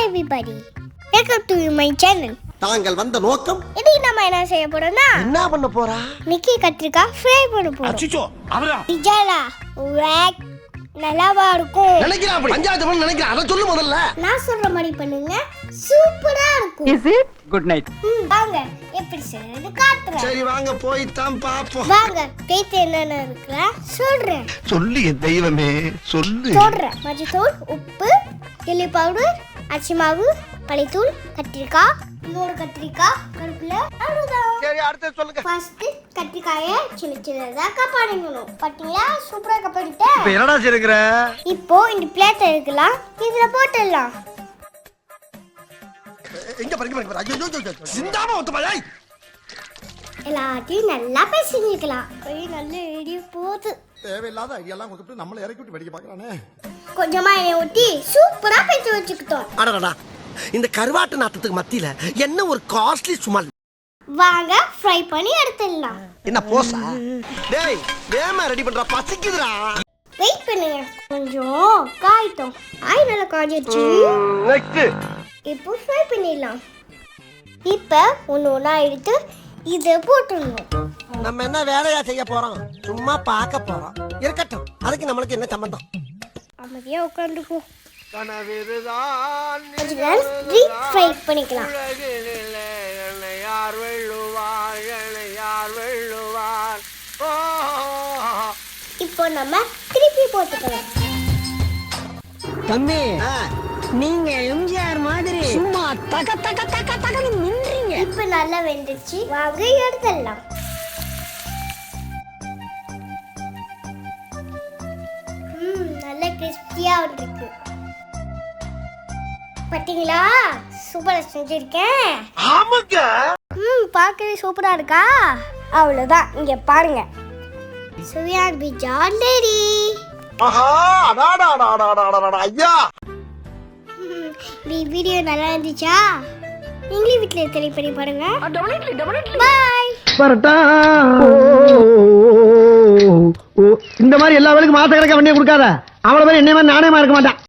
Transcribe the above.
everybody. Welcome to my channel. தாங்கள் வந்த நோக்கம் இன்னைக்கு நம்ம என்ன செய்ய போறோம்னா என்ன பண்ண போறா? மிக்கி கத்திரிக்காய் ஃப்ரை பண்ண போறோம். அச்சச்சோ அவரா நிஜாலா வேக் நல்லாவா இருக்கும். நினைக்கிறேன் அப்படி பஞ்சாயத்து பண்ண நினைக்கிறேன். அத சொல்லு முதல்ல. நான் சொல்ற மாதிரி பண்ணுங்க. சூப்பரா இருக்கும். Is it? Good night. வாங்க எப்படி செய்யறது காட்டுறேன். சரி வாங்க போய் தான் பாப்போம். வாங்க பேத்து என்னென்ன இருக்குல சொல்றேன். சொல்லு என் தெய்வமே சொல்லு. சொல்றேன். மஞ்சள் உப்பு சில்லி பவுடர் அரிசி மாவு பழைத்தூள் கத்திரிக்காய் இன்னொரு கத்திரிக்காய் கருவேப்பிலை அவ்வளவுதான். சரி அடுத்து சொல்லுங்க. ஃபர்ஸ்ட் கத்திரிக்காயை சின்ன சின்னதா கட் பண்ணிக்கணும். பாத்தீங்களா சூப்பரா கட் பண்ணிட்டேன். இப்ப என்னடா செய்யற? இப்போ இந்த பிளேட் எடுக்கலாம். இதுல போட்டுடலாம். எங்க பாருங்க ஐயோ சிந்தாம ஒத்து பாய். எல்லாத்தையும் நல்லா பேசிக்கலாம். கை நல்லா எடி போகுது. தேவையில்லாத ஐடியாலாம் கொடுத்துட்டு நம்மள இறக்கி விட்டு வெடிக்க பார்க்கறானே. கொஞ்சமா எண்ணெய் ஊத்தி சூப்பரா பேசி வச்சுக்கிட்டோம். அடடா இந்த கருவாட்டு நாட்டத்துக்கு மத்தியில என்ன ஒரு காஸ்ட்லி சுமல். வாங்க ஃப்ரை பண்ணி எடுத்துடலாம். என்ன போசா? டேய் வேமா ரெடி பண்றா பசிக்குதுடா. வெயிட் பண்ணுங்க. கொஞ்சம் காய்ட்டும். ஆய் நல்லா காய்ச்சிருச்சு. நெக்ஸ்ட் இப்போ ஃப்ரை பண்ணிடலாம். இப்போ ஒண்ணா எடுத்து இதை போட்டுடணும். நம்ம என்ன வேலையா செய்ய போறோம்? சும்மா பார்க்க போறோம். இருக்கட்டும். அதுக்கு நம்மளுக்கு என்ன சம்பந்தம்? அமைதியா உட்காந்துப்போம். கனவிருதான் டீப் ஃப்ரை பண்ணிக்கலாம். யார் வெள்ளுவார் யார் வெள்ளுவார். இப்போ நம்ம திருப்பி போட்டுக்கலாம். தம்பி நீங்க எம்ஜிஆர் மாதிரி சும்மா தக தக தக தகன்னு நின்றீங்க. இப்போ நல்லா வெந்துருச்சு. வாங்க எடுத்துடலாம். நல்ல கிறிஸ்பியா இருக்கு. பாத்தீங்களா சூப்பரா செஞ்சிருக்கேன். ஆமாங்க. பார்க்கவே சூப்பரா இருக்கா? அவ்வளவுதான். இங்க பாருங்க. சுவையான பீட்சா ரெடி. ஆஹா அடாடாடாடாடாடா ஐயா. இந்த வீடியோ நல்லா இருந்துச்சா? நீங்களும் வீட்டில் ட்ரை பண்ணி பாருங்க. பாய். பரட்டா இந்த மாதிரி எல்லா வேலைக்கும் மாச கணக்கா வண்டியை கொடுக்காத. அவ்வளவு பேர் என்னைய மாதிரி நாணயமா இருக்க மாட்டான்.